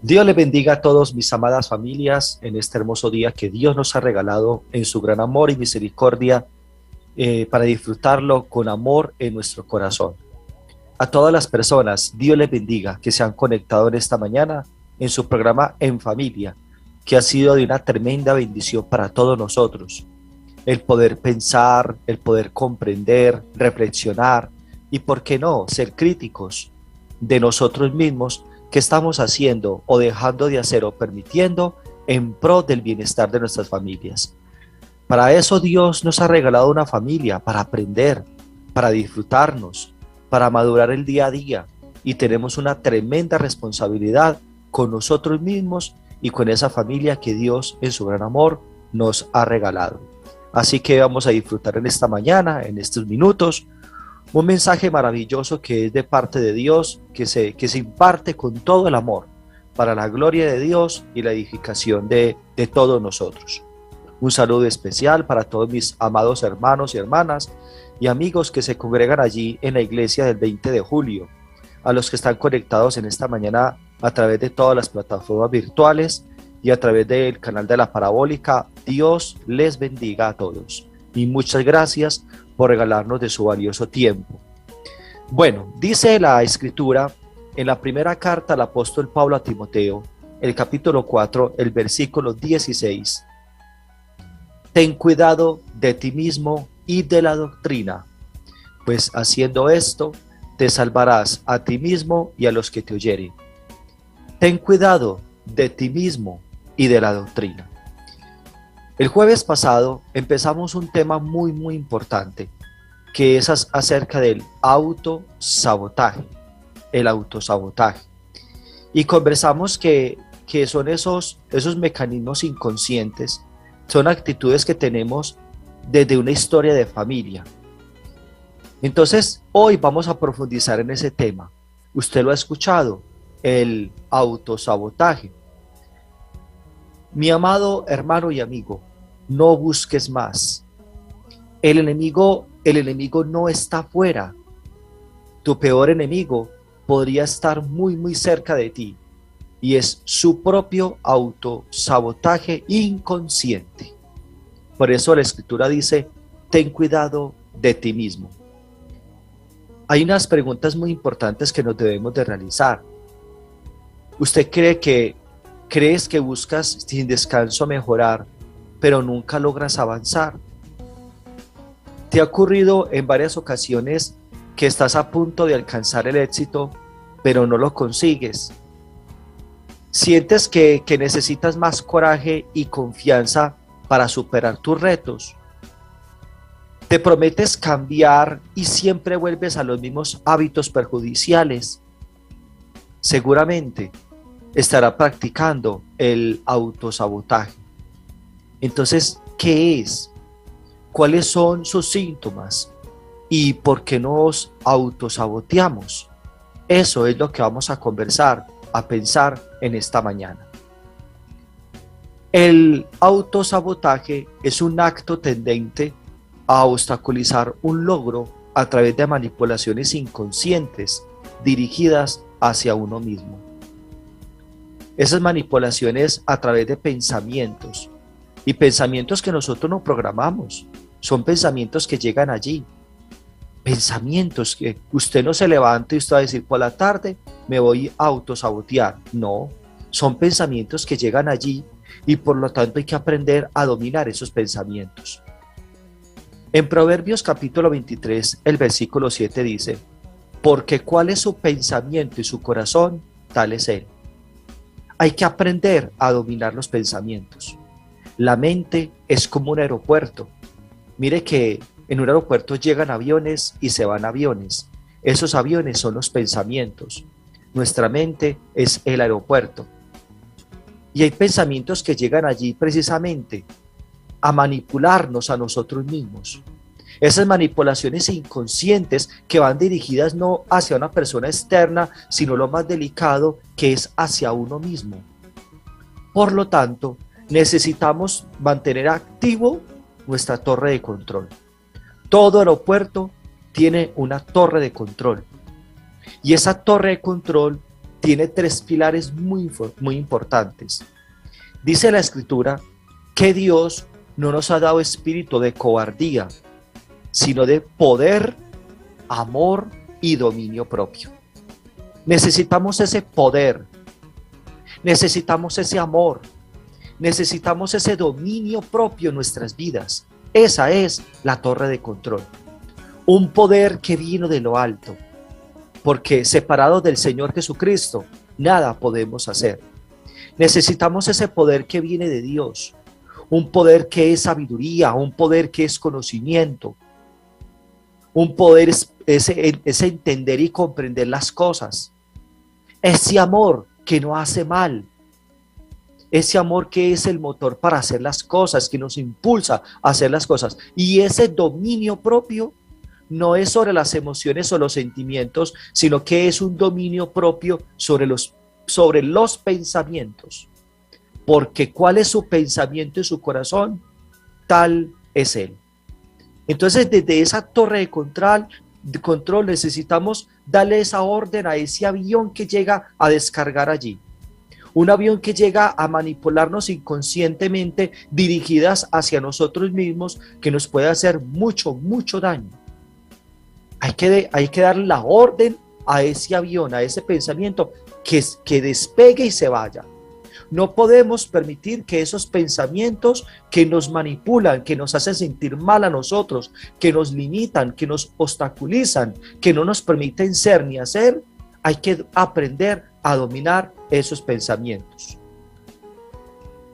Dios les bendiga a todos mis amadas familias en este hermoso día que Dios nos ha regalado en su gran amor y misericordia para disfrutarlo con amor en nuestro corazón. A todas las personas, Dios les bendiga que se han conectado en esta mañana en su programa En Familia, que ha sido de una tremenda bendición para todos nosotros. El poder pensar, el poder comprender, reflexionar y, ¿por qué no?, ser críticos de nosotros mismos. ¿Qué estamos haciendo o dejando de hacer o permitiendo en pro del bienestar de nuestras familias? Para eso Dios nos ha regalado una familia, para aprender, para disfrutarnos, para madurar el día a día, y tenemos una tremenda responsabilidad con nosotros mismos y con esa familia que Dios en su gran amor nos ha regalado. Así que vamos a disfrutar en esta mañana, en estos minutos, un mensaje maravilloso que es de parte de Dios, que se imparte con todo el amor para la gloria de Dios y la edificación de todos nosotros. Un saludo especial para todos mis amados hermanos y hermanas y amigos que se congregan allí en la iglesia del 20 de julio, a los que están conectados en esta mañana a través de todas las plataformas virtuales y a través del canal de la Parabólica. Dios les bendiga a todos y muchas gracias por regalarnos de su valioso tiempo. Bueno, dice la Escritura en la primera carta al apóstol Pablo a Timoteo, el capítulo 4, el versículo 16. Ten cuidado de ti mismo y de la doctrina, pues haciendo esto te salvarás a ti mismo y a los que te oyeren. Ten cuidado de ti mismo y de la doctrina. El jueves pasado empezamos un tema muy importante, que es acerca del autosabotaje, el autosabotaje. Y conversamos que son esos mecanismos inconscientes, son actitudes que tenemos desde una historia de familia. Entonces, hoy vamos a profundizar en ese tema. Usted lo ha escuchado, el autosabotaje. Mi amado hermano y amigo, no busques más. El enemigo no está afuera. Tu peor enemigo podría estar muy cerca de ti, y es su propio autosabotaje inconsciente. Por eso la Escritura dice: ten cuidado de ti mismo. Hay unas preguntas muy importantes que nos debemos de realizar. ¿Usted crees que buscas sin descanso mejorar, pero nunca logras avanzar? ¿Te ha ocurrido en varias ocasiones que estás a punto de alcanzar el éxito, pero no lo consigues? ¿Sientes que necesitas más coraje y confianza para superar tus retos? ¿Te prometes cambiar y siempre vuelves a los mismos hábitos perjudiciales? Seguramente estará practicando el autosabotaje. Entonces, ¿qué es? ¿Cuáles son sus síntomas? ¿Y por qué nos autosaboteamos? Eso es lo que vamos a conversar, a pensar en esta mañana. El autosabotaje es un acto tendente a obstaculizar un logro a través de manipulaciones inconscientes dirigidas hacia uno mismo. Esas manipulaciones a través de pensamientos, y pensamientos que nosotros no programamos, son pensamientos que llegan allí, pensamientos que usted no se levanta y usted va a decir: por la tarde me voy a autosabotear. No, son pensamientos que llegan allí y por lo tanto hay que aprender a dominar esos pensamientos. En Proverbios capítulo 23, el versículo 7 dice: porque cuál es su pensamiento y su corazón, tal es él. Hay que aprender a dominar los pensamientos. La mente es como un aeropuerto. Mire que en un aeropuerto llegan aviones y se van aviones. Esos aviones son los pensamientos. Nuestra mente es el aeropuerto. Y hay pensamientos que llegan allí precisamente a manipularnos a nosotros mismos. Esas manipulaciones inconscientes que van dirigidas no hacia una persona externa, sino lo más delicado, que es hacia uno mismo. Por lo tanto, necesitamos mantener activo nuestra torre de control. Todo aeropuerto tiene una torre de control, y esa torre de control tiene tres pilares muy importantes. Dice la Escritura que Dios no nos ha dado espíritu de cobardía, sino de poder, amor y dominio propio. Necesitamos ese poder, necesitamos ese amor, necesitamos ese dominio propio en nuestras vidas. Esa es la torre de control. Un poder que vino de lo alto, porque separados del Señor Jesucristo, nada podemos hacer. Necesitamos ese poder que viene de Dios, un poder que es sabiduría, un poder que es conocimiento, un poder es entender y comprender las cosas, ese amor que no hace mal, ese amor que es el motor para hacer las cosas, que nos impulsa a hacer las cosas, y ese dominio propio no es sobre las emociones o los sentimientos, sino que es un dominio propio sobre los pensamientos, porque ¿cuál es su pensamiento y su corazón? Tal es él. Entonces, desde esa torre de control necesitamos darle esa orden a ese avión que llega a descargar allí. Un avión que llega a manipularnos inconscientemente, dirigidas hacia nosotros mismos, que nos puede hacer mucho, mucho daño. Hay que darle la orden a ese avión, a ese pensamiento, que despegue y se vaya. No podemos permitir que esos pensamientos que nos manipulan, que nos hacen sentir mal a nosotros, que nos limitan, que nos obstaculizan, que no nos permiten ser ni hacer, hay que aprender a dominar esos pensamientos.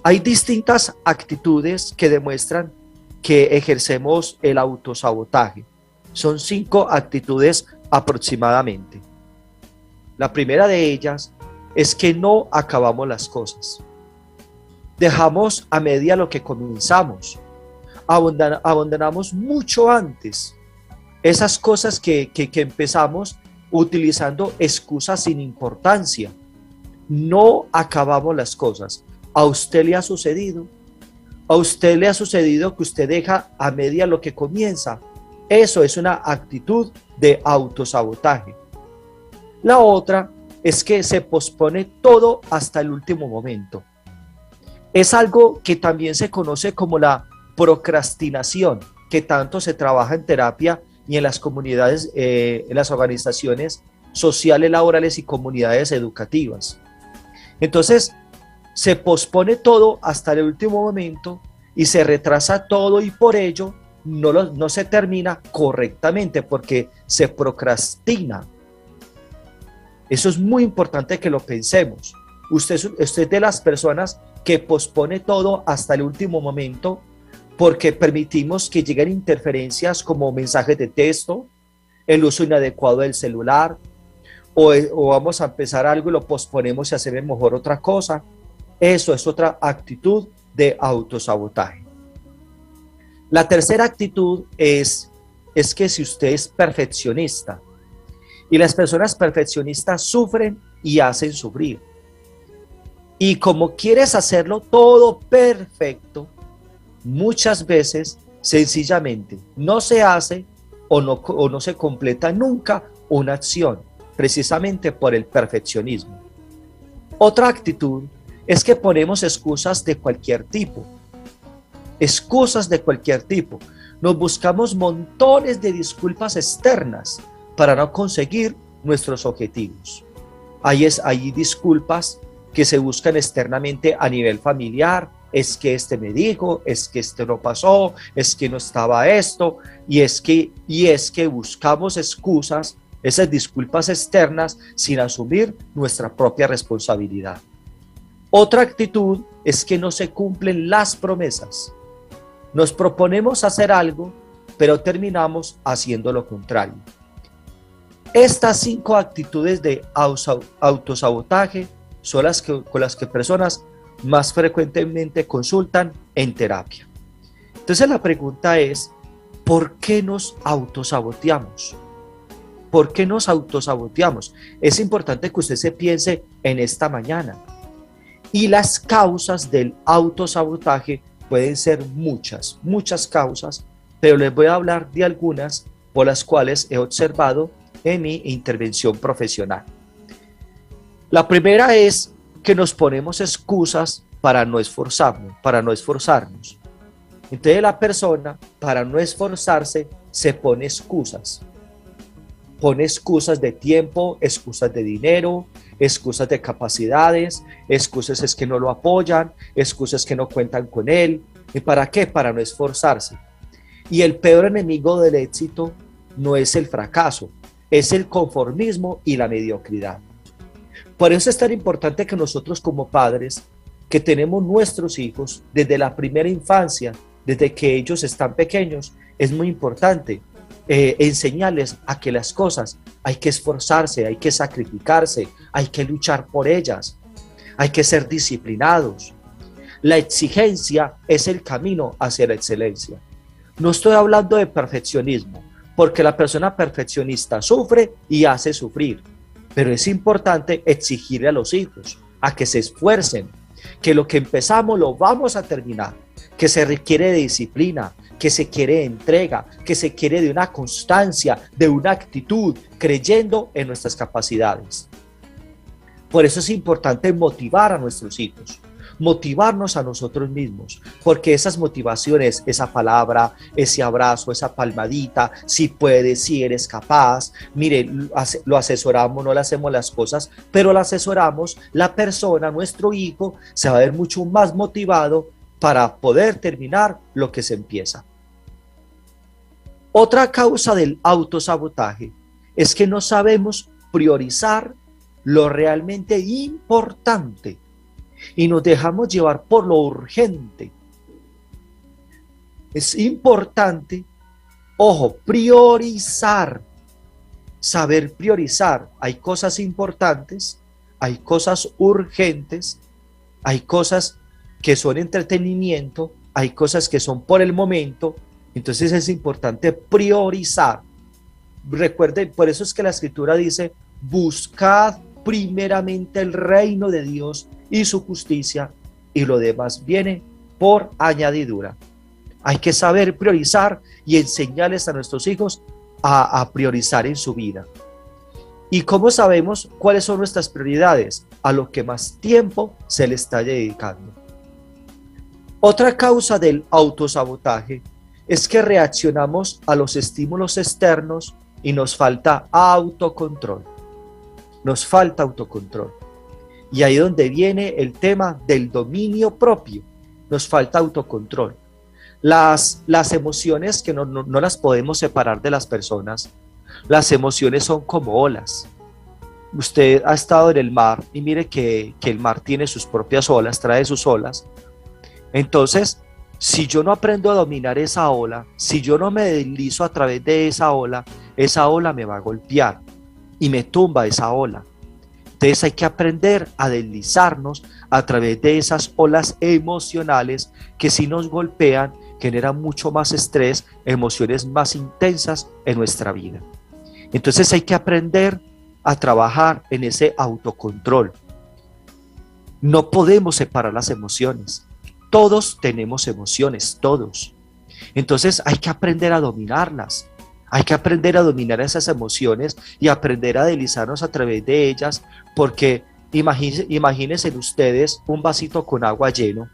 Hay distintas actitudes que demuestran que ejercemos el autosabotaje. Son 5 actitudes aproximadamente. La primera de ellas es que no acabamos las cosas. Dejamos a media lo que comenzamos. Abandonamos mucho antes esas cosas que empezamos utilizando excusas sin importancia. No acabamos las cosas. ¿A usted le ha sucedido? ¿A usted le ha sucedido que usted deja a media lo que comienza? Eso es una actitud de autosabotaje. La otra es que se pospone todo hasta el último momento. Es algo que también se conoce como la procrastinación, que tanto se trabaja en terapia y en las comunidades, en las organizaciones sociales, laborales y comunidades educativas. Entonces, se pospone todo hasta el último momento y se retrasa todo, y por ello no se termina correctamente porque se procrastina. Eso es muy importante que lo pensemos. Usted es de las personas que pospone todo hasta el último momento porque permitimos que lleguen interferencias como mensajes de texto, el uso inadecuado del celular, o vamos a empezar algo y lo posponemos y hacemos mejor otra cosa. Eso es otra actitud de autosabotaje. La tercera actitud es que si usted es perfeccionista, y las personas perfeccionistas sufren y hacen sufrir, y como quieres hacerlo todo perfecto, muchas veces sencillamente no se hace o no se completa nunca una acción, precisamente por el perfeccionismo. Otra actitud es que ponemos excusas de cualquier tipo. Excusas de cualquier tipo. Nos buscamos montones de disculpas externas para no conseguir nuestros objetivos. Hay disculpas que se buscan externamente a nivel familiar. Es que este me dijo, es que este no pasó, es que no estaba esto, y es que buscamos excusas, esas disculpas externas, sin asumir nuestra propia responsabilidad. Otra actitud es que no se cumplen las promesas. Nos proponemos hacer algo, pero terminamos haciendo lo contrario. Estas 5 actitudes de autosabotaje son con las que personas más frecuentemente consultan en terapia. Entonces la pregunta es, ¿por qué nos autosaboteamos? ¿Por qué nos autosaboteamos? Es importante que usted se piense en esta mañana. Y las causas del autosabotaje pueden ser muchas causas, pero les voy a hablar de algunas por las cuales he observado en mi intervención profesional. La primera es que nos ponemos excusas para no esforzarnos, Entonces la persona, para no esforzarse, se pone excusas. Pone excusas de tiempo, excusas de dinero, excusas de capacidades, excusas es que no lo apoyan, excusas que no cuentan con él. ¿Y para qué? Para no esforzarse. Y el peor enemigo del éxito no es el fracaso, es el conformismo y la mediocridad. Por eso es tan importante que nosotros como padres, que tenemos nuestros hijos desde la primera infancia, desde que ellos están pequeños, es muy importante enseñarles a que las cosas hay que esforzarse, hay que sacrificarse, hay que luchar por ellas, hay que ser disciplinados. La exigencia es el camino hacia la excelencia. No estoy hablando de perfeccionismo, porque la persona perfeccionista sufre y hace sufrir, pero es importante exigirle a los hijos a que se esfuercen, que lo que empezamos lo vamos a terminar, que se requiere de disciplina, que se quiere de entrega, que se quiere de una constancia, de una actitud, creyendo en nuestras capacidades. Por eso es importante motivar a nuestros hijos, motivarnos a nosotros mismos, porque esas motivaciones, esa palabra, ese abrazo, esa palmadita, si puedes, si eres capaz, mire, lo asesoramos, no le hacemos las cosas, pero lo asesoramos, la persona, nuestro hijo, se va a ver mucho más motivado para poder terminar lo que se empieza. Otra causa del autosabotaje es que no sabemos priorizar lo realmente importante y nos dejamos llevar por lo urgente. Es importante, ojo, priorizar, saber priorizar. Hay cosas importantes, hay cosas urgentes, hay cosas que son entretenimiento, hay cosas que son por el momento. Entonces es importante priorizar. Recuerden, por eso es que la Escritura dice: buscad primeramente el reino de Dios y su justicia, y lo demás viene por añadidura. Hay que saber priorizar y enseñarles a nuestros hijos a priorizar en su vida. ¿Y cómo sabemos cuáles son nuestras prioridades? A lo que más tiempo se le está dedicando. Otra causa del autosabotaje es que reaccionamos a los estímulos externos y nos falta autocontrol. Nos falta autocontrol. Y ahí es donde viene el tema del dominio propio. Nos falta autocontrol. Las emociones que no las podemos separar de las personas. Las emociones son como olas. Usted ha estado en el mar y mire que el mar tiene sus propias olas, trae sus olas. Entonces, si yo no aprendo a dominar esa ola, si yo no me deslizo a través de esa ola me va a golpear y me tumba esa ola. Entonces hay que aprender a deslizarnos a través de esas olas emocionales que si nos golpean generan mucho más estrés, emociones más intensas en nuestra vida. Entonces hay que aprender a trabajar en ese autocontrol. No podemos separar las emociones. Todos tenemos emociones, todos. Entonces hay que aprender a dominarlas. Hay que aprender a dominar esas emociones y aprender a deslizarnos a través de ellas, porque imagínense ustedes un vasito con agua lleno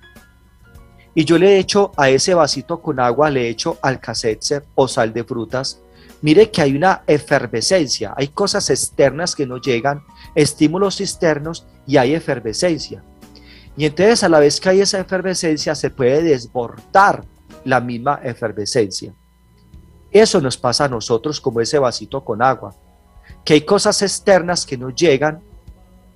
y yo le echo a ese vasito con agua, le echo Alka-Seltzer o sal de frutas. Mire que hay una efervescencia, hay cosas externas que nos llegan, estímulos externos y hay efervescencia. Y entonces a la vez que hay esa efervescencia se puede desbordar la misma efervescencia. Eso nos pasa a nosotros como ese vasito con agua, que hay cosas externas que nos llegan,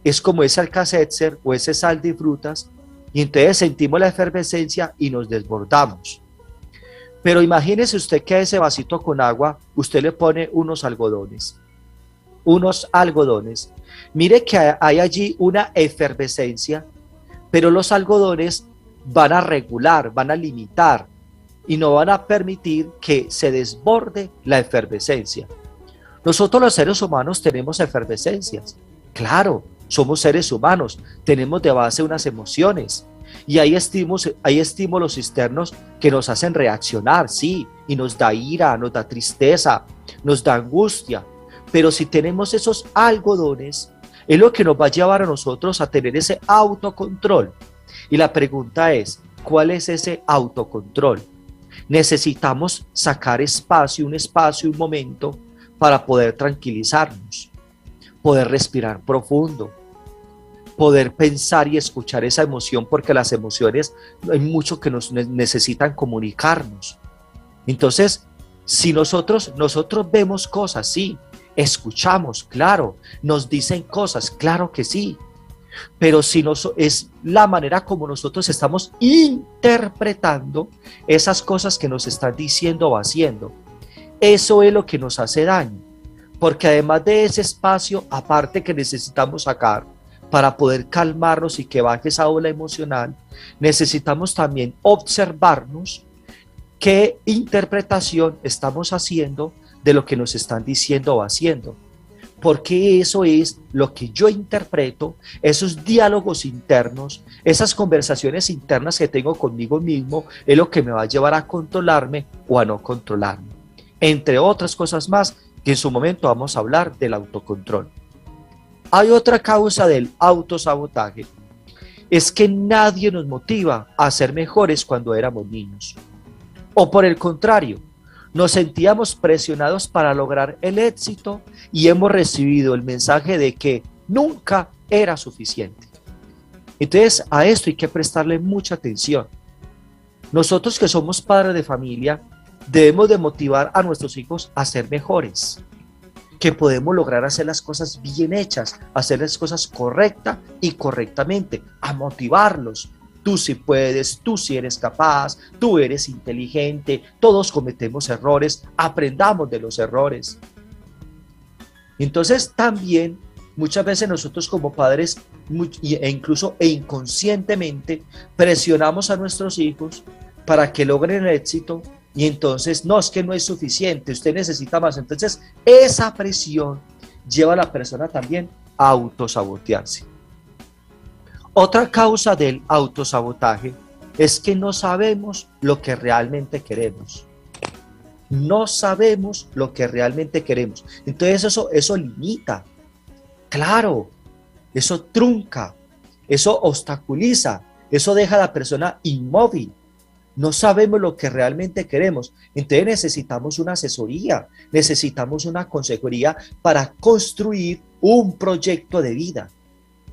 es como ese Alka-Seltzer o ese sal de frutas, y entonces sentimos la efervescencia y nos desbordamos. Pero imagínese usted que a ese vasito con agua usted le pone unos algodones. Mire que hay allí una efervescencia, pero los algodones van a regular, van a limitar y no van a permitir que se desborde la efervescencia. Nosotros los seres humanos tenemos efervescencias, claro, somos seres humanos, tenemos de base unas emociones y hay estímulos externos que nos hacen reaccionar, sí, y nos da ira, nos da tristeza, nos da angustia, pero si tenemos esos algodones, Es lo que nos va a llevar a nosotros a tener ese autocontrol. Y la pregunta es, ¿cuál es ese autocontrol? Necesitamos sacar espacio, un momento para poder tranquilizarnos, poder respirar profundo, poder pensar y escuchar esa emoción, porque las emociones hay mucho que nos necesitan comunicarnos. Entonces, si nosotros vemos cosas, sí, escuchamos, claro, nos dicen cosas, claro que sí, pero si es la manera como nosotros estamos interpretando esas cosas que nos están diciendo o haciendo. Eso es lo que nos hace daño, porque además de ese espacio aparte que necesitamos sacar para poder calmarnos y que baje esa ola emocional, necesitamos también observarnos qué interpretación estamos haciendo de lo que nos están diciendo o haciendo. Porque eso es lo que yo interpreto, esos diálogos internos, esas conversaciones internas que tengo conmigo mismo, es lo que me va a llevar a controlarme o a no controlarme. Entre otras cosas más, que en su momento vamos a hablar del autocontrol. Hay otra causa del autosabotaje, es que nadie nos motiva a ser mejores cuando éramos niños. O por el contrario, nos sentíamos presionados para lograr el éxito y hemos recibido el mensaje de que nunca era suficiente. Entonces, a esto hay que prestarle mucha atención. Nosotros que somos padres de familia, debemos de motivar a nuestros hijos a ser mejores, que podemos lograr hacer las cosas bien hechas, hacer las cosas correcta y correctamente, a motivarlos. Tú sí puedes, tú sí eres capaz, tú eres inteligente, todos cometemos errores, aprendamos de los errores. Entonces también muchas veces nosotros como padres incluso inconscientemente presionamos a nuestros hijos para que logren el éxito y entonces no, es que no es suficiente, usted necesita más. Entonces esa presión lleva a la persona también a autosabotearse. Otra causa del autosabotaje es que no sabemos lo que realmente queremos. No sabemos lo que realmente queremos. Entonces eso limita. Claro, eso trunca, eso obstaculiza, eso deja a la persona inmóvil. No sabemos lo que realmente queremos. Entonces necesitamos una asesoría, necesitamos una consejería para construir un proyecto de vida.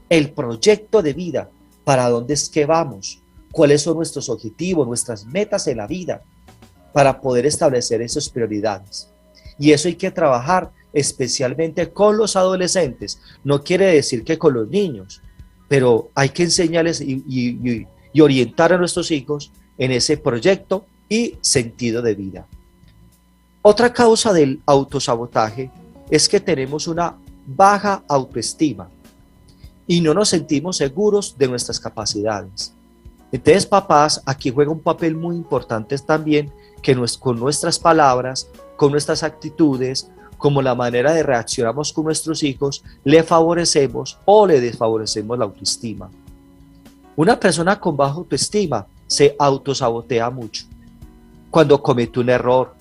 El proyecto de vida, para dónde es que vamos, cuáles son nuestros objetivos, nuestras metas en la vida, para poder establecer esas prioridades. Y eso hay que trabajar especialmente con los adolescentes. No quiere decir que con los niños, pero hay que enseñarles y orientar a nuestros hijos en ese proyecto y sentido de vida. Otra causa del autosabotaje es que tenemos una baja autoestima y no nos sentimos seguros de nuestras capacidades. Entonces, papás, aquí juega un papel muy importante también, que con nuestras palabras, con nuestras actitudes, como la manera de reaccionamos con nuestros hijos, le favorecemos o le desfavorecemos la autoestima. Una persona con baja autoestima se autosabotea mucho. Cuando comete un error,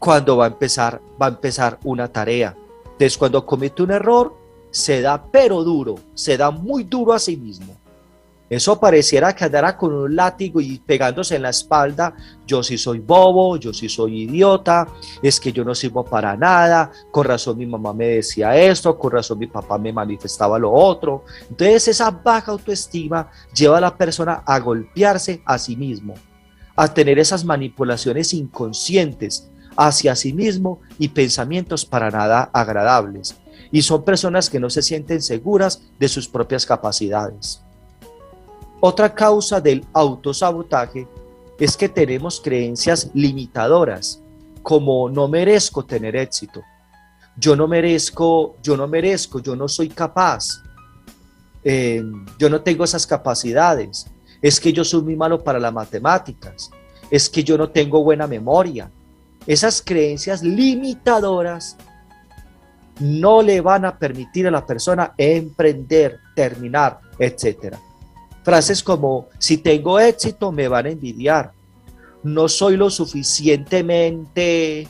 cuando va a empezar una tarea. Entonces, cuando comete un error, se da pero duro, se da muy duro a sí mismo. Eso pareciera que andara con un látigo y pegándose en la espalda. Yo sí soy bobo, yo sí soy idiota, es que yo no sirvo para nada, con razón mi mamá me decía esto, con razón mi papá me manifestaba lo otro. Entonces esa baja autoestima lleva a la persona a golpearse a sí mismo, a tener esas manipulaciones inconscientes hacia sí mismo y pensamientos para nada agradables. Y son personas que no se sienten seguras de sus propias capacidades. Otra causa del autosabotaje es que tenemos creencias limitadoras, como no merezco tener éxito, yo no merezco, yo no soy capaz, yo no tengo esas capacidades, es que yo soy muy malo para las matemáticas, es que yo no tengo buena memoria. Esas creencias limitadoras no le van a permitir a la persona emprender, terminar, etc. Frases como, si tengo éxito me van a envidiar, no soy lo suficientemente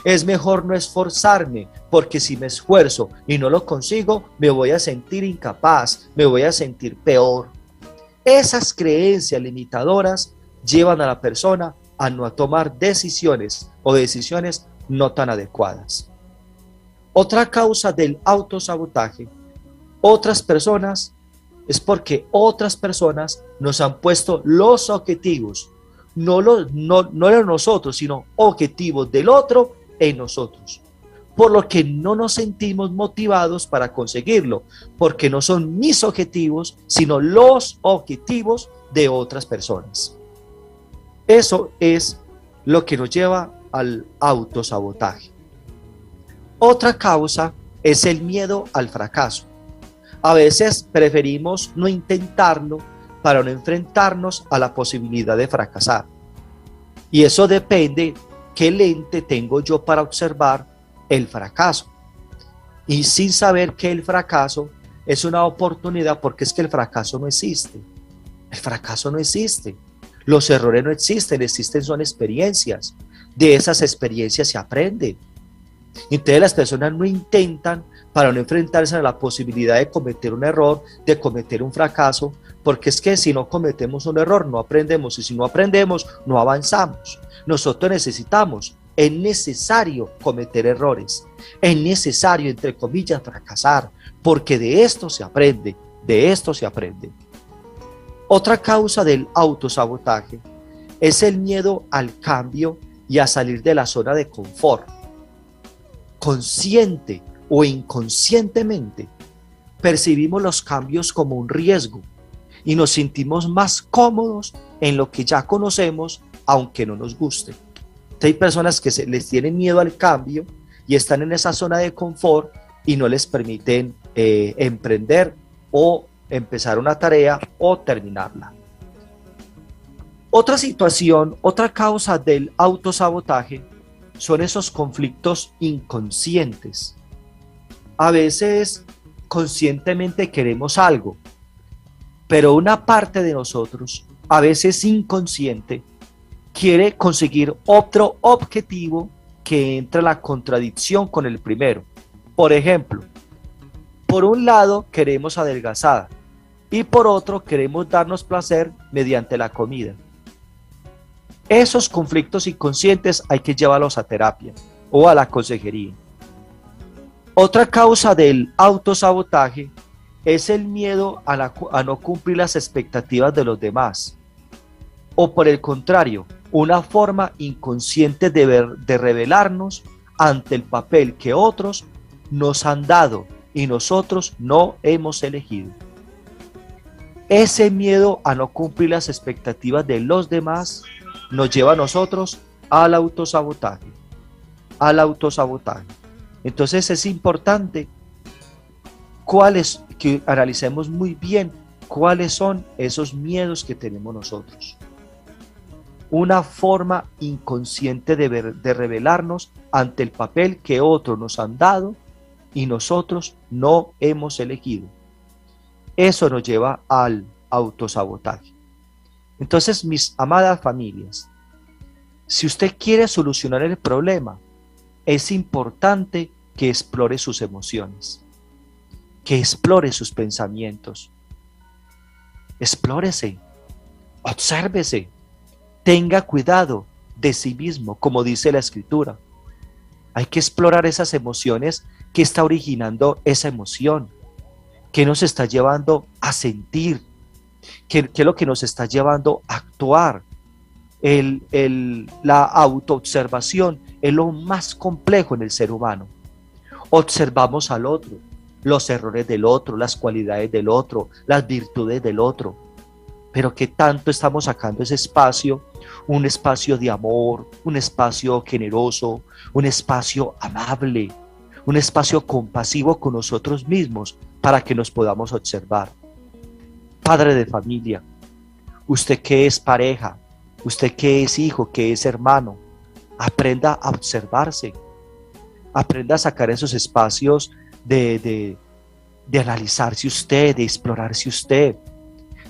Es mejor no esforzarme, porque si me esfuerzo y no lo consigo, me voy a sentir incapaz, me voy a sentir peor. Esas creencias limitadoras llevan a la persona a no tomar decisiones o decisiones no tan adecuadas. Otra causa del autosabotaje, otras personas, es porque otras personas nos han puesto los objetivos, no eran nosotros, sino objetivos del otro en nosotros. Por lo que no nos sentimos motivados para conseguirlo, porque no son mis objetivos, sino los objetivos de otras personas. Eso es lo que nos lleva al autosabotaje. Otra causa es el miedo al fracaso. A veces preferimos no intentarlo para no enfrentarnos a la posibilidad de fracasar. Y eso depende qué lente tengo yo para observar el fracaso. Y sin saber que el fracaso es una oportunidad, porque es que el fracaso no existe. El fracaso no existe. Los errores no existen son experiencias. De esas experiencias se aprende. Entonces las personas no intentan para no enfrentarse a la posibilidad de cometer un error, de cometer un fracaso, porque es que si no cometemos un error no aprendemos, y si no aprendemos no avanzamos. Nosotros necesitamos, es necesario cometer errores, es necesario, entre comillas, fracasar, porque de esto se aprende, de esto se aprende. Otra causa del autosabotaje es el miedo al cambio y a salir de la zona de confort. Consciente o inconscientemente, percibimos los cambios como un riesgo y nos sentimos más cómodos en lo que ya conocemos, aunque no nos guste. Hay personas que les tienen miedo al cambio y están en esa zona de confort y no les permiten emprender o empezar una tarea o terminarla. Otra situación, otra causa del autosabotaje son esos conflictos inconscientes. A veces conscientemente queremos algo, pero una parte de nosotros, a veces inconsciente, quiere conseguir otro objetivo que entra en la contradicción con el primero. Por ejemplo, por un lado queremos adelgazar y por otro queremos darnos placer mediante la comida. Esos conflictos inconscientes hay que llevarlos a terapia o a la consejería. Otra causa del autosabotaje es el miedo a no cumplir las expectativas de los demás. O por el contrario, una forma inconsciente de rebelarnos ante el papel que otros nos han dado y nosotros no hemos elegido. Ese miedo a no cumplir las expectativas de los demás nos lleva a nosotros al autosabotaje. Entonces es importante que analicemos muy bien cuáles son esos miedos que tenemos nosotros. Una forma inconsciente de rebelarnos ante el papel que otros nos han dado y nosotros no hemos elegido. Eso nos lleva al autosabotaje. Entonces, mis amadas familias, si usted quiere solucionar el problema, es importante que explore sus emociones, que explore sus pensamientos. Explórese, obsérvese, tenga cuidado de sí mismo, como dice la Escritura. Hay que explorar esas emociones. ¿Qué está originando esa emoción? ¿Qué nos está llevando a sentir? ¿Qué es lo que nos está llevando a actuar? La autoobservación es lo más complejo en el ser humano. Observamos al otro, los errores del otro, las cualidades del otro, las virtudes del otro. Pero ¿qué tanto estamos sacando ese espacio? Un espacio de amor, un espacio generoso, un espacio amable, un espacio compasivo con nosotros mismos para que nos podamos observar. Padre de familia, usted que es pareja, usted que es hijo, que es hermano, aprenda a observarse, aprenda a sacar esos espacios de analizarse usted, de explorarse usted,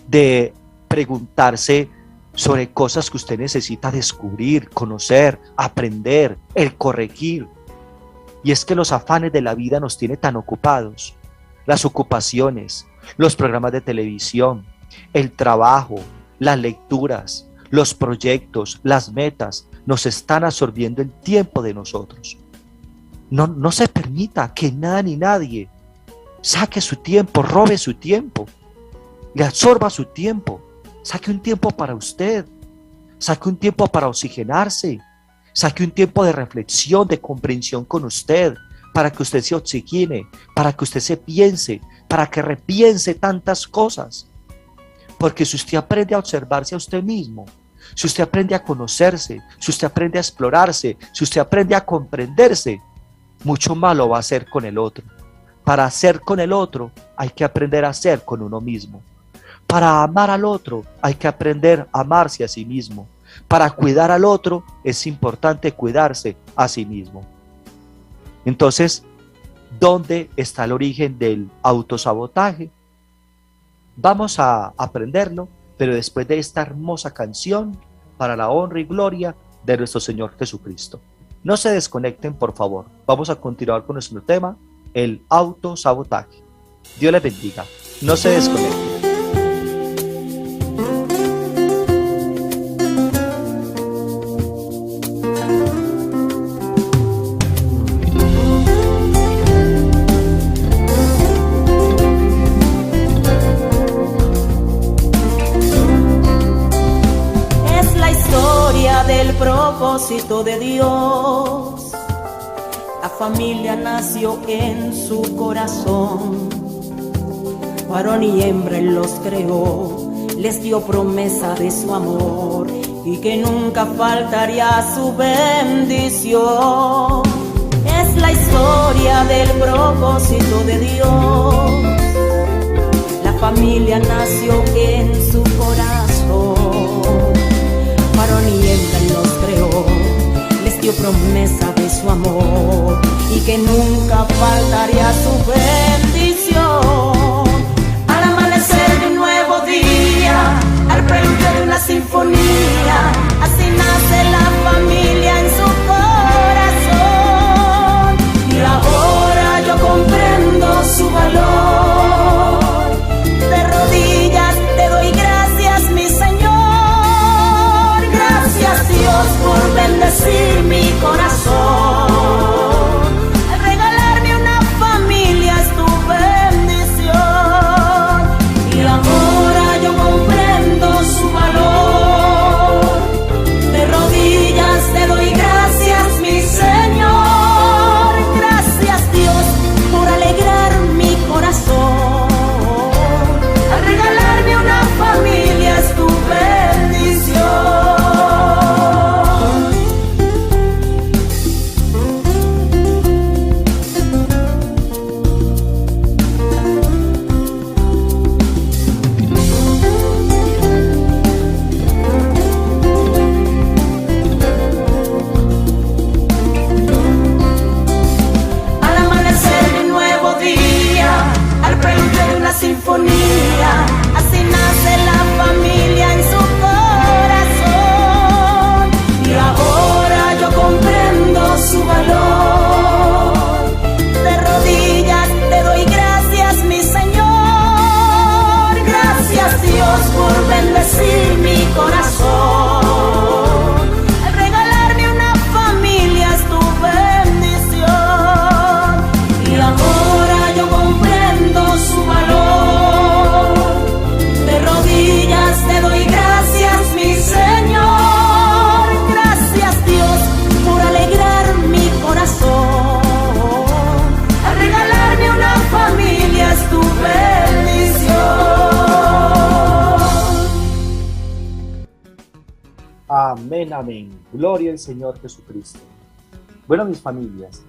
de preguntarse sobre cosas que usted necesita descubrir, conocer, aprender, el corregir. Y es que los afanes de la vida nos tienen tan ocupados. Las ocupaciones, los programas de televisión, el trabajo, las lecturas, los proyectos, las metas, nos están absorbiendo el tiempo de nosotros. No se permita que nada ni nadie saque su tiempo, robe su tiempo, le absorba su tiempo. Saque un tiempo para usted, saque un tiempo para oxigenarse, saque un tiempo de reflexión, de comprensión con usted, para que usted se oxigene, para que usted se piense, para que repiense tantas cosas. Porque si usted aprende a observarse a usted mismo, si usted aprende a conocerse, si usted aprende a explorarse, si usted aprende a comprenderse, mucho más lo va a hacer con el otro. Para hacer con el otro hay que aprender a hacer con uno mismo. Para amar al otro hay que aprender a amarse a sí mismo. Para cuidar al otro es importante cuidarse a sí mismo. Entonces, ¿dónde está el origen del autosabotaje? Vamos a aprenderlo, pero después de esta hermosa canción para la honra y gloria de nuestro Señor Jesucristo. No se desconecten, por favor. Vamos a continuar con nuestro tema, el autosabotaje. Dios les bendiga. No se desconecten. Propósito de Dios, la familia nació en su corazón, varón y hembra Él los creó, les dio promesa de su amor y que nunca faltaría su bendición. Es la historia del propósito de Dios, la familia nació en su corazón, varón y hembra Él los creó, les dio promesa de su amor y que nunca faltaría su bendición. Al amanecer de un nuevo día, al preludio de una sinfonía, así nace la familia en su corazón. Y ahora yo comprendo su valor, de rodillas te doy gracias, mi Señor. Gracias Dios por bendecir mi corazón, al regalarme una familia es tu bendición. Y ahora yo comprendo su valor, de rodillas te doy gracias, mi Señor. Gracias Dios por alegrar mi corazón, al regalarme una familia es tu bendición. Sinfonía, así nace la familia en su corazón. Y ahora yo comprendo su valor, de rodillas te doy gracias, mi Señor. Gracias Dios por bendecir mi corazón, al regalarme una familia es tu bendición. Y ahora yo comprendo su valor, te doy gracias, mi Señor. Gracias Dios por alegrar mi corazón, al regalarme una familia es tu bendición. Amén, amén. Gloria al Señor Jesucristo. Bueno, mis familias,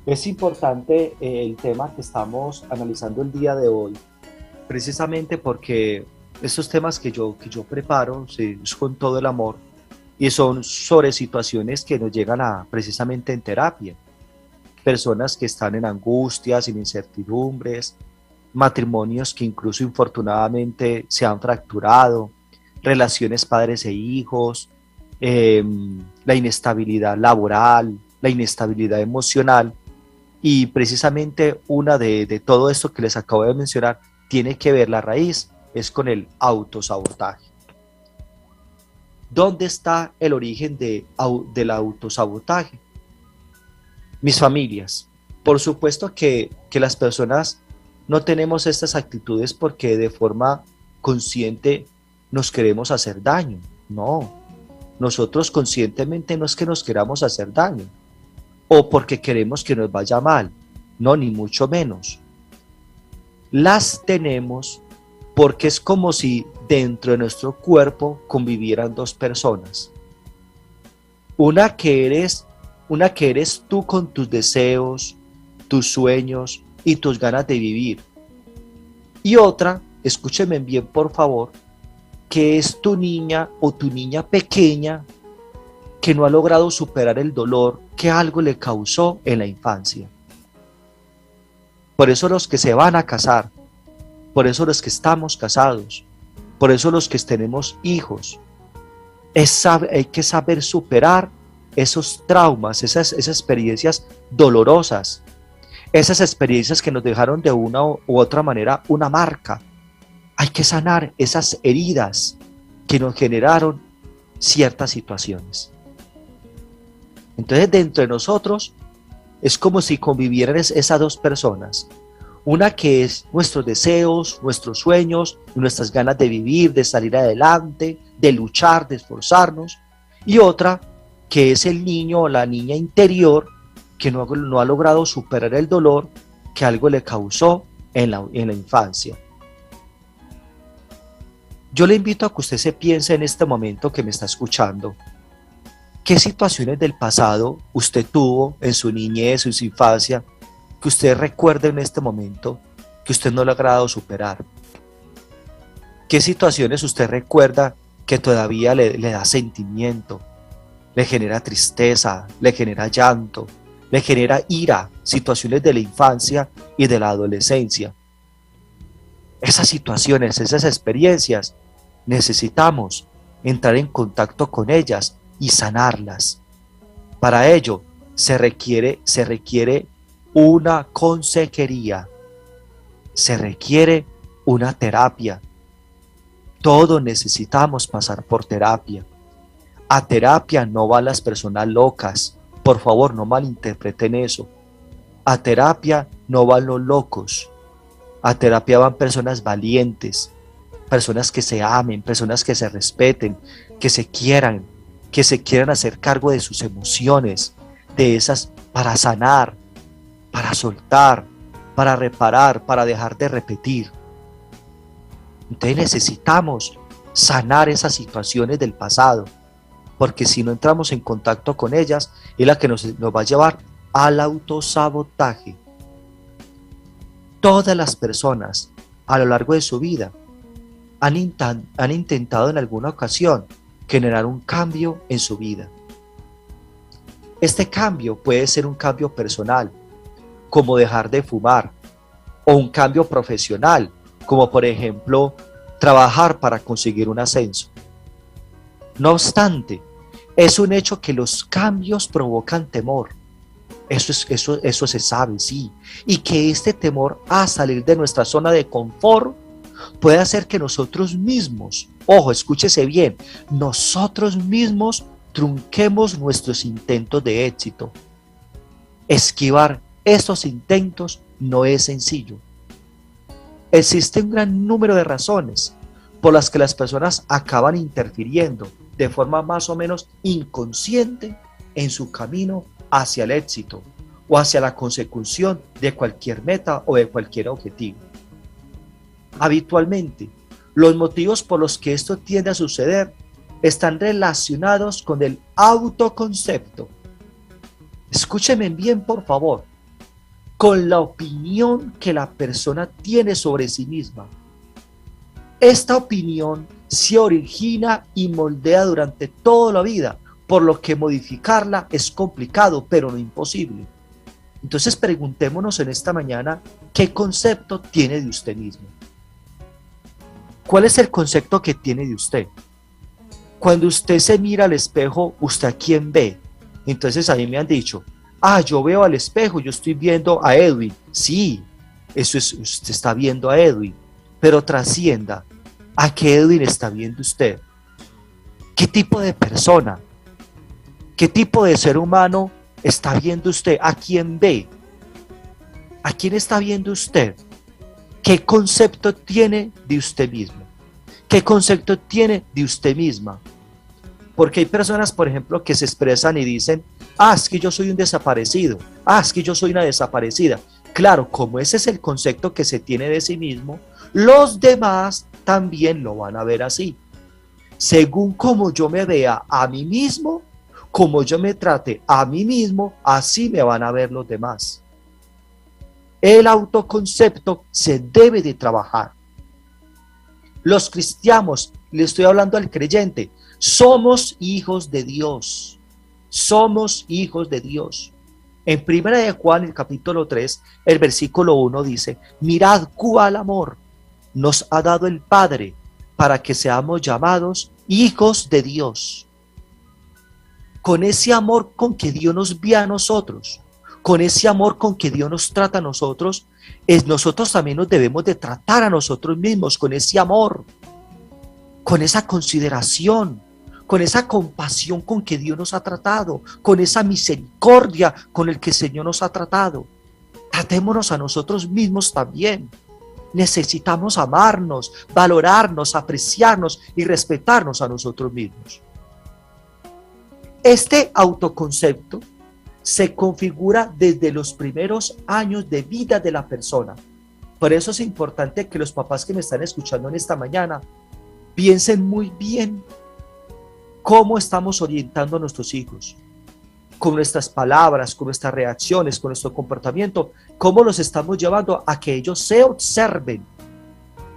es importante el tema que estamos analizando el día de hoy, precisamente porque estos temas que yo preparo es con todo el amor y son sobre situaciones que nos llegan a precisamente en terapia. Personas que están en angustias, en incertidumbres, matrimonios que incluso infortunadamente se han fracturado, relaciones padres e hijos, la inestabilidad laboral, la inestabilidad emocional. Y precisamente una de todo esto que les acabo de mencionar tiene que ver, la raíz es con el autosabotaje. ¿Dónde está el origen del autosabotaje? Mis familias. Por supuesto que las personas no tenemos estas actitudes porque de forma consciente nos queremos hacer daño. No, nosotros conscientemente no es que nos queramos hacer daño o porque queremos que nos vaya mal. No, ni mucho menos. Las tenemos porque es como si dentro de nuestro cuerpo convivieran dos personas. Una que eres tú con tus deseos, tus sueños y tus ganas de vivir. Y otra, escúchenme bien por favor, que es tu niña o tu niña pequeña que no ha logrado superar el dolor que algo le causó en la infancia. Por eso los que se van a casar, por eso los que estamos casados, por eso los que tenemos hijos, hay que saber superar esos traumas, esas experiencias dolorosas, esas experiencias que nos dejaron de una u otra manera una marca. Hay que sanar esas heridas que nos generaron ciertas situaciones. Entonces dentro de nosotros es como si convivieran esas dos personas. Una que es nuestros deseos, nuestros sueños, nuestras ganas de vivir, de salir adelante, de luchar, de esforzarnos. Y otra que es el niño o la niña interior que no ha logrado superar el dolor que algo le causó en la infancia. Yo le invito a que usted se piense en este momento que me está escuchando. ¿Qué situaciones del pasado usted tuvo en su niñez, en su infancia, que usted recuerde en este momento que usted no ha logrado superar? ¿Qué situaciones usted recuerda que todavía le da sentimiento, le genera tristeza, le genera llanto, le genera ira? Situaciones de la infancia y de la adolescencia. Esas situaciones, esas experiencias, necesitamos entrar en contacto con ellas y sanarlas. Para ello se requiere una consejería, se requiere una terapia. Todos necesitamos pasar por terapia. A terapia no van las personas locas, por favor no malinterpreten eso. A terapia no van los locos, a terapia van personas valientes, personas que se amen, personas que se respeten, que se quieran hacer cargo de sus emociones, de esas, para sanar, para soltar, para reparar, para dejar de repetir. Entonces necesitamos sanar esas situaciones del pasado, porque si no entramos en contacto con ellas, es la que nos va a llevar al autosabotaje. Todas las personas a lo largo de su vida han intentado en alguna ocasión generar un cambio en su vida. Este cambio puede ser un cambio personal, como dejar de fumar, o un cambio profesional, como por ejemplo trabajar para conseguir un ascenso. No obstante, es un hecho que los cambios provocan temor. Eso se sabe, sí. Y que este temor a salir de nuestra zona de confort puede hacer que nosotros mismos, ojo, escúchese bien, nosotros mismos trunquemos nuestros intentos de éxito. Esquivar esos intentos no es sencillo. Existe un gran número de razones por las que las personas acaban interfiriendo de forma más o menos inconsciente en su camino hacia el éxito o hacia la consecución de cualquier meta o de cualquier objetivo. Habitualmente, los motivos por los que esto tiende a suceder están relacionados con el autoconcepto. Escúchenme bien, por favor, con la opinión que la persona tiene sobre sí misma. Esta opinión se origina y moldea durante toda la vida, por lo que modificarla es complicado, pero no imposible. Entonces preguntémonos en esta mañana, ¿qué concepto tiene de usted mismo? ¿Cuál es el concepto que tiene de usted? Cuando usted se mira al espejo, ¿usted a quién ve? Entonces a mí me han dicho, yo veo al espejo, yo estoy viendo a Edwin. Sí, eso es, usted está viendo a Edwin, pero trascienda. ¿A qué Edwin está viendo usted? ¿Qué tipo de persona? ¿Qué tipo de ser humano está viendo usted? ¿A quién ve? ¿A quién está viendo usted? ¿Qué concepto tiene de usted mismo? ¿Qué concepto tiene de usted misma? Porque hay personas, por ejemplo, que se expresan y dicen, es que yo soy un desaparecido, es que yo soy una desaparecida. Claro, como ese es el concepto que se tiene de sí mismo, los demás también lo van a ver así. Según como yo me vea a mí mismo, como yo me trate a mí mismo, así me van a ver los demás. El autoconcepto se debe de trabajar. Los cristianos, le estoy hablando al creyente, somos hijos de Dios. Somos hijos de Dios. En 1 de Juan, el capítulo 3, el versículo 1 dice, mirad cuál amor nos ha dado el Padre para que seamos llamados hijos de Dios. Con ese amor con que Dios nos ve a nosotros, con ese amor con que Dios nos trata a nosotros, nosotros también nos debemos de tratar a nosotros mismos con ese amor, con esa consideración, con esa compasión con que Dios nos ha tratado, con esa misericordia con el que el Señor nos ha tratado. Tratémonos a nosotros mismos también. Necesitamos amarnos, valorarnos, apreciarnos y respetarnos a nosotros mismos. Este autoconcepto se configura desde los primeros años de vida de la persona. Por eso es importante que los papás que me están escuchando en esta mañana piensen muy bien cómo estamos orientando a nuestros hijos, con nuestras palabras, con nuestras reacciones, con nuestro comportamiento, cómo los estamos llevando a que ellos se observen,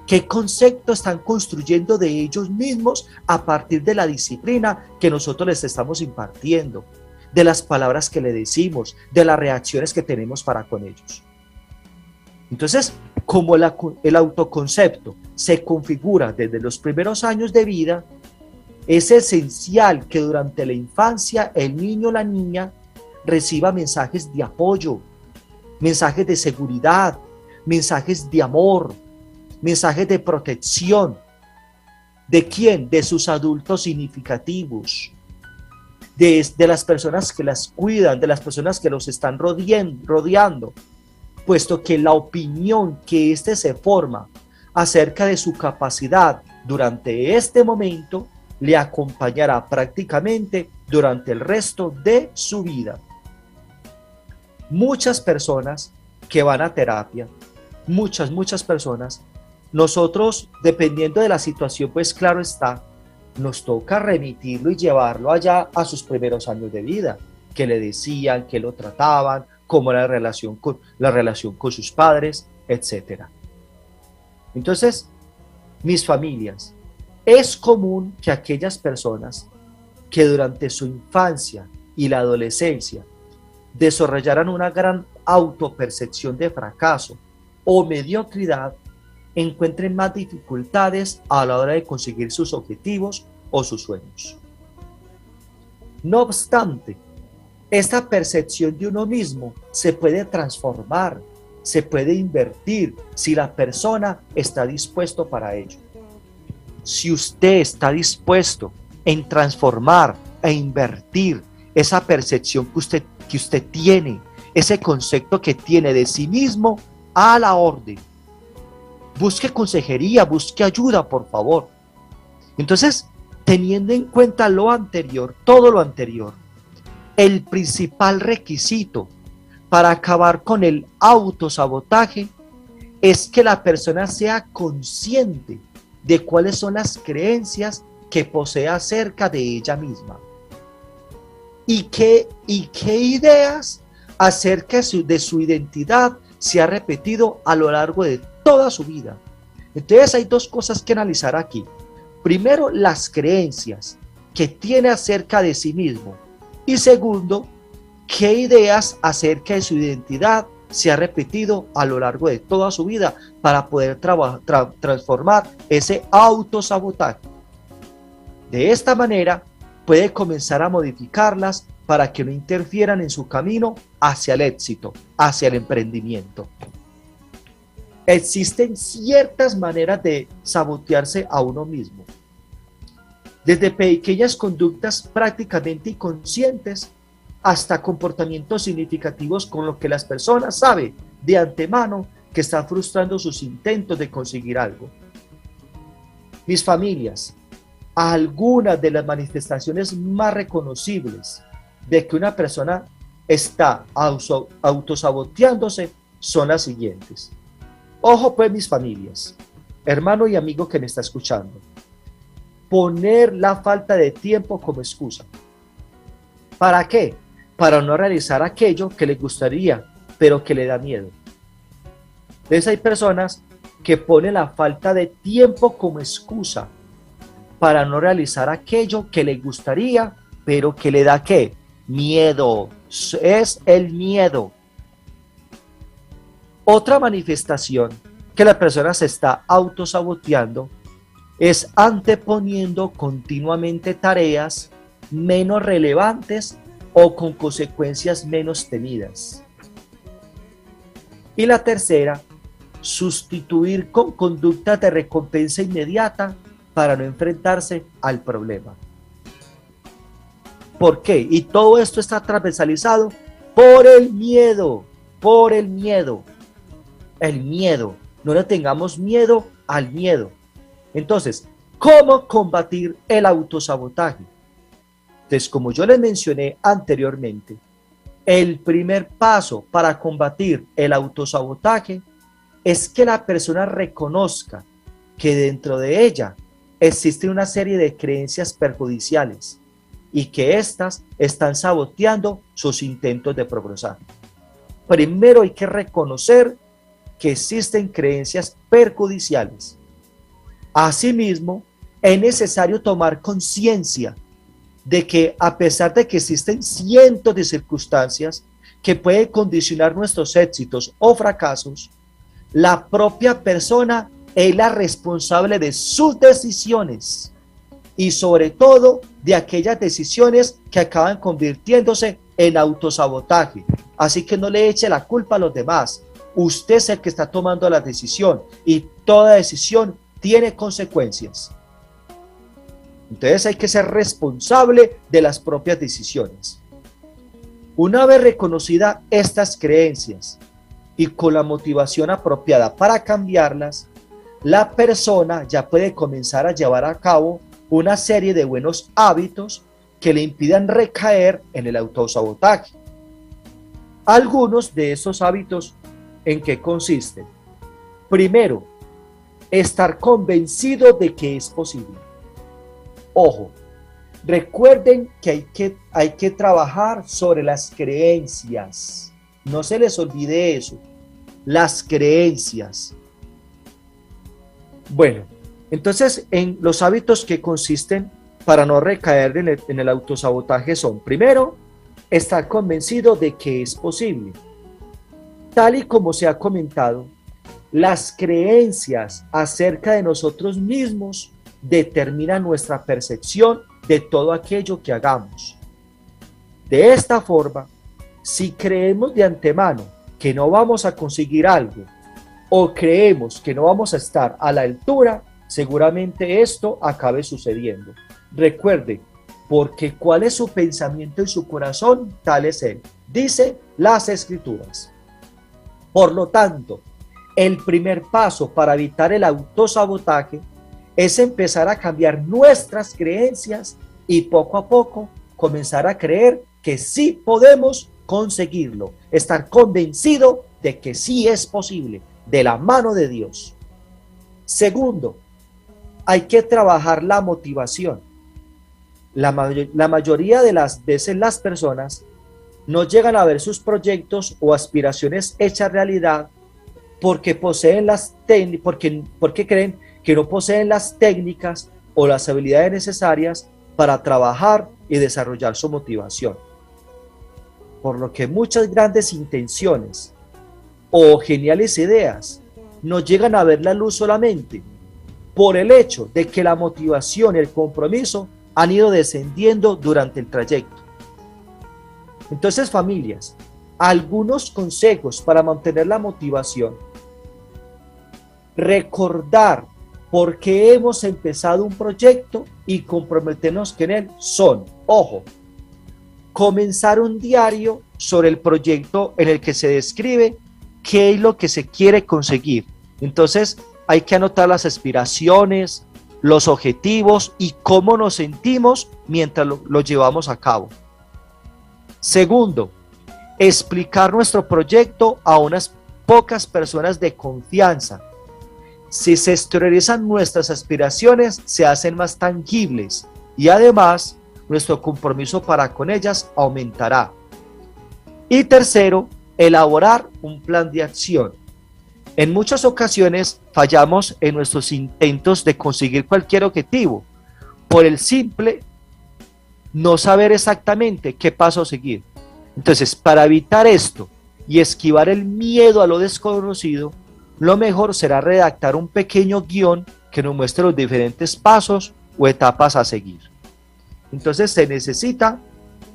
qué concepto están construyendo de ellos mismos a partir de la disciplina que nosotros les estamos impartiendo, de las palabras que le decimos, de las reacciones que tenemos para con ellos. Entonces, como el autoconcepto se configura desde los primeros años de vida, es esencial que durante la infancia el niño o la niña reciba mensajes de apoyo, mensajes de seguridad, mensajes de amor, mensajes de protección. ¿De quién? De sus adultos significativos, de las personas que las cuidan, de las personas que los están rodeando, puesto que la opinión que éste se forma acerca de su capacidad durante este momento le acompañará prácticamente durante el resto de su vida. Muchas personas que van a terapia, muchas personas, nosotros, dependiendo de la situación, pues claro está, nos toca remitirlo y llevarlo allá a sus primeros años de vida, que le decían, que lo trataban, cómo era la relación con sus padres, etc. Entonces, mis familias, es común que aquellas personas que durante su infancia y la adolescencia desarrollaran una gran autopercepción de fracaso o mediocridad, encuentren más dificultades a la hora de conseguir sus objetivos o sus sueños. No obstante, esta percepción de uno mismo se puede transformar, se puede invertir si la persona está dispuesto para ello. Si usted está dispuesto en transformar e invertir esa percepción que usted tiene, ese concepto que tiene de sí mismo, a la orden. Busque consejería, busque ayuda, por favor. Entonces, teniendo en cuenta lo anterior, todo lo anterior, el principal requisito para acabar con el autosabotaje es que la persona sea consciente de cuáles son las creencias que posee acerca de ella misma y qué ideas acerca de su identidad se ha repetido a lo largo de toda su vida. Entonces hay dos cosas que analizar aquí. Primero, las creencias que tiene acerca de sí mismo, y segundo, qué ideas acerca de su identidad se ha repetido a lo largo de toda su vida para poder transformar ese autosabotaje. De esta manera puede comenzar a modificarlas para que no interfieran en su camino hacia el éxito, hacia el emprendimiento. Existen ciertas maneras de sabotearse a uno mismo, desde pequeñas conductas prácticamente inconscientes hasta comportamientos significativos con los que las personas saben de antemano que están frustrando sus intentos de conseguir algo. Mis familias, algunas de las manifestaciones más reconocibles de que una persona está autosaboteándose son las siguientes. Ojo pues, mis familias, hermano y amigo que me está escuchando, poner la falta de tiempo como excusa. ¿Para qué? Para no realizar aquello que le gustaría, pero que le da miedo. Entonces hay personas que ponen la falta de tiempo como excusa para no realizar aquello que le gustaría, pero que le da ¿qué? Miedo. Es el miedo. Otra manifestación que la persona se está autosaboteando es anteponiendo continuamente tareas menos relevantes o con consecuencias menos temidas. Y la tercera, sustituir con conductas de recompensa inmediata para no enfrentarse al problema. ¿Por qué? Y todo esto está transversalizado por el miedo, por el miedo. El miedo, no le tengamos miedo al miedo. Entonces, ¿cómo combatir el autosabotaje? Entonces, como yo les mencioné anteriormente, el primer paso para combatir el autosabotaje es que la persona reconozca que dentro de ella existe una serie de creencias perjudiciales y que éstas están saboteando sus intentos de progresar. Primero hay que reconocer que existen creencias perjudiciales. Asimismo, es necesario tomar conciencia de que a pesar de que existen cientos de circunstancias que pueden condicionar nuestros éxitos o fracasos, la propia persona es la responsable de sus decisiones y sobre todo de aquellas decisiones que acaban convirtiéndose en autosabotaje. Así que no le eche la culpa a los demás. Usted es el que está tomando la decisión y toda decisión tiene consecuencias. Entonces hay que ser responsable de las propias decisiones. Una vez reconocidas estas creencias y con la motivación apropiada para cambiarlas, la persona ya puede comenzar a llevar a cabo una serie de buenos hábitos que le impidan recaer en el autosabotaje. Algunos de esos hábitos, ¿en qué consisten? Primero, estar convencido de que es posible. Ojo, recuerden que hay que trabajar sobre las creencias. No se les olvide eso, las creencias. Bueno, entonces en los hábitos que consisten para no recaer en el autosabotaje son, primero, estar convencido de que es posible. Tal y como se ha comentado, las creencias acerca de nosotros mismos determinan nuestra percepción de todo aquello que hagamos. De esta forma, si creemos de antemano que no vamos a conseguir algo o creemos que no vamos a estar a la altura, seguramente esto acabe sucediendo. Recuerde, porque cuál es su pensamiento y su corazón, tal es él. Dice las Escrituras. Por lo tanto, el primer paso para evitar el autosabotaje es empezar a cambiar nuestras creencias y poco a poco comenzar a creer que sí podemos conseguirlo, estar convencido de que sí es posible, de la mano de Dios. Segundo, hay que trabajar la motivación. La mayoría de las veces las personas no llegan a ver sus proyectos o aspiraciones hechas realidad porque creen que no poseen las técnicas o las habilidades necesarias para trabajar y desarrollar su motivación. Por lo que muchas grandes intenciones o geniales ideas no llegan a ver la luz solamente por el hecho de que la motivación y el compromiso han ido descendiendo durante el trayecto. Entonces, familias, algunos consejos para mantener la motivación. Recordar por qué hemos empezado un proyecto y comprometernos con él son, ojo, comenzar un diario sobre el proyecto en el que se describe qué es lo que se quiere conseguir. Entonces, hay que anotar las aspiraciones, los objetivos y cómo nos sentimos mientras lo llevamos a cabo. Segundo, explicar nuestro proyecto a unas pocas personas de confianza. Si se exteriorizan nuestras aspiraciones, se hacen más tangibles y además nuestro compromiso para con ellas aumentará. Y tercero, elaborar un plan de acción. En muchas ocasiones fallamos en nuestros intentos de conseguir cualquier objetivo por el simple no saber exactamente qué paso seguir. Entonces, para evitar esto y esquivar el miedo a lo desconocido, lo mejor será redactar un pequeño guión que nos muestre los diferentes pasos o etapas a seguir. Entonces, se necesita,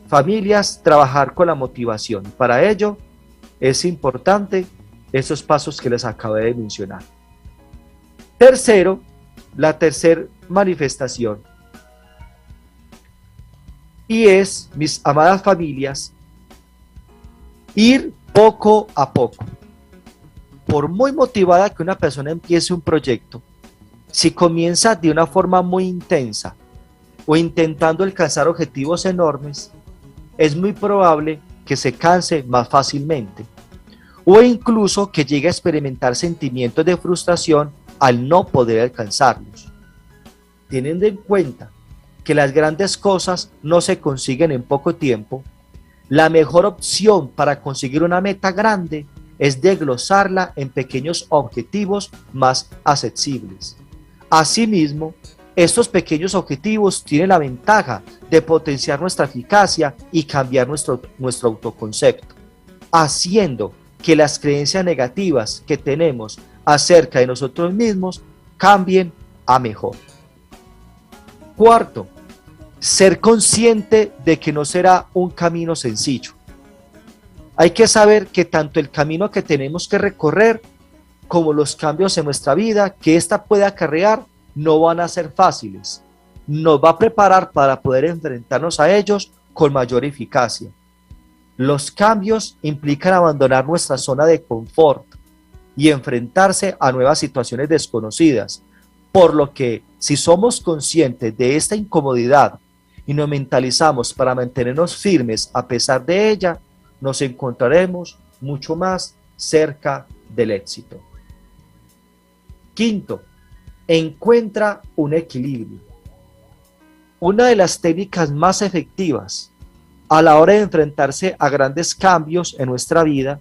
familias, trabajar con la motivación. Para ello, es importante esos pasos que les acabé de mencionar. Tercero, la tercera manifestación. Y es, mis amadas familias, ir poco a poco. Por muy motivada que una persona empiece un proyecto, si comienza de una forma muy intensa o intentando alcanzar objetivos enormes, es muy probable que se canse más fácilmente o incluso que llegue a experimentar sentimientos de frustración al no poder alcanzarlos. Teniendo en cuenta que las grandes cosas no se consiguen en poco tiempo, la mejor opción para conseguir una meta grande es desglosarla en pequeños objetivos más accesibles. Asimismo, estos pequeños objetivos tienen la ventaja de potenciar nuestra eficacia y cambiar nuestro autoconcepto, haciendo que las creencias negativas que tenemos acerca de nosotros mismos cambien a mejor. Cuarto, ser consciente de que no será un camino sencillo. Hay que saber que tanto el camino que tenemos que recorrer como los cambios en nuestra vida que ésta puede acarrear no van a ser fáciles. Nos va a preparar para poder enfrentarnos a ellos con mayor eficacia. Los cambios implican abandonar nuestra zona de confort y enfrentarse a nuevas situaciones desconocidas, por lo que si somos conscientes de esta incomodidad y nos mentalizamos para mantenernos firmes a pesar de ella, nos encontraremos mucho más cerca del éxito. Quinto, encuentra un equilibrio. Una de las técnicas más efectivas a la hora de enfrentarse a grandes cambios en nuestra vida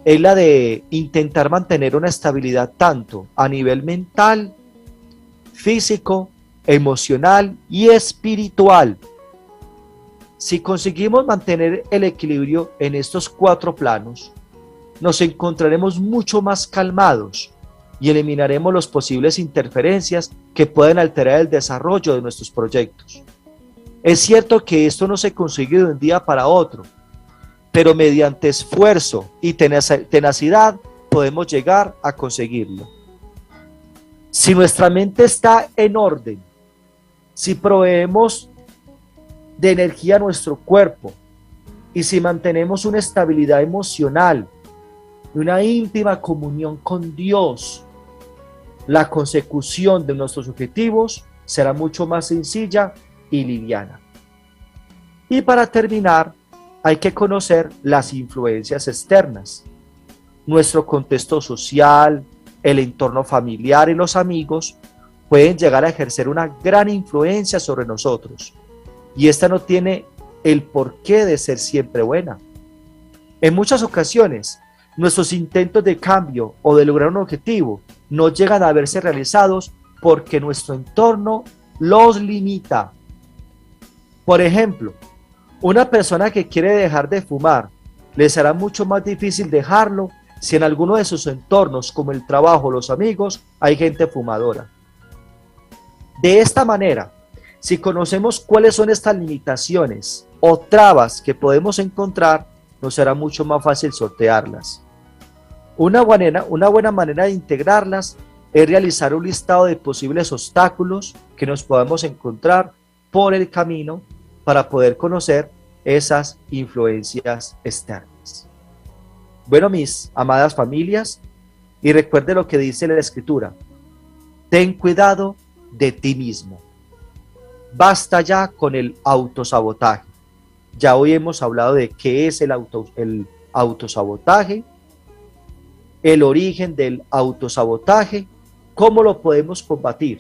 es la de intentar mantener una estabilidad tanto a nivel mental, físico, emocional y espiritual. Si conseguimos mantener el equilibrio en estos 4 planos, nos encontraremos mucho más calmados y eliminaremos las posibles interferencias que pueden alterar el desarrollo de nuestros proyectos. Es cierto que esto no se consigue de un día para otro, pero mediante esfuerzo y tenacidad podemos llegar a conseguirlo. Si nuestra mente está en orden, si proveemos de energía a nuestro cuerpo y si mantenemos una estabilidad emocional y una íntima comunión con Dios, la consecución de nuestros objetivos será mucho más sencilla y liviana. Y para terminar, hay que conocer las influencias externas. Nuestro contexto social, el entorno familiar y los amigos pueden llegar a ejercer una gran influencia sobre nosotros. Y esta no tiene el porqué de ser siempre buena. En muchas ocasiones, nuestros intentos de cambio o de lograr un objetivo no llegan a verse realizados porque nuestro entorno los limita. Por ejemplo, una persona que quiere dejar de fumar, le será mucho más difícil dejarlo si en alguno de sus entornos, como el trabajo o los amigos, hay gente fumadora. De esta manera, Si conocemos cuáles son estas limitaciones o trabas que podemos encontrar, nos será mucho más fácil sortearlas. Una buena manera de integrarlas es realizar un listado de posibles obstáculos que nos podamos encontrar por el camino para poder conocer esas influencias externas. Bueno, mis amadas familias, y recuerde lo que dice la Escritura: ten cuidado de ti mismo. Basta ya con el autosabotaje. Ya hoy hemos hablado de qué es el autosabotaje, el origen del autosabotaje, cómo lo podemos combatir.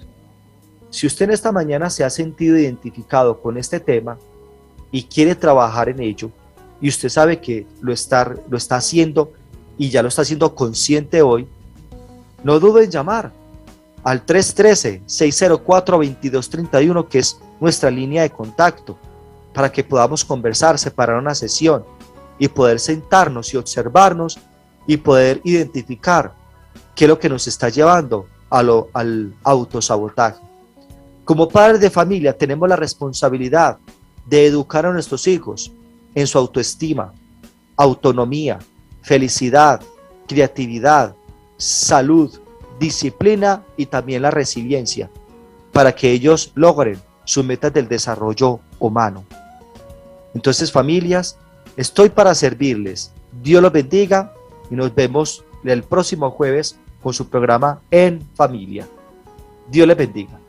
Si usted en esta mañana se ha sentido identificado con este tema y quiere trabajar en ello, y usted sabe que lo está haciendo y ya lo está haciendo consciente hoy, no dude en llamar al 313-604-2231, que es nuestra línea de contacto, para que podamos conversar, separar una sesión y poder sentarnos y observarnos y poder identificar qué es lo que nos está llevando al autosabotaje. Como padres de familia tenemos la responsabilidad de educar a nuestros hijos en su autoestima, autonomía, felicidad, creatividad, salud, disciplina y también la resiliencia, para que ellos logren sus metas del desarrollo humano. Entonces, familias, estoy para servirles. Dios los bendiga y nos vemos el próximo jueves con su programa En Familia. Dios les bendiga.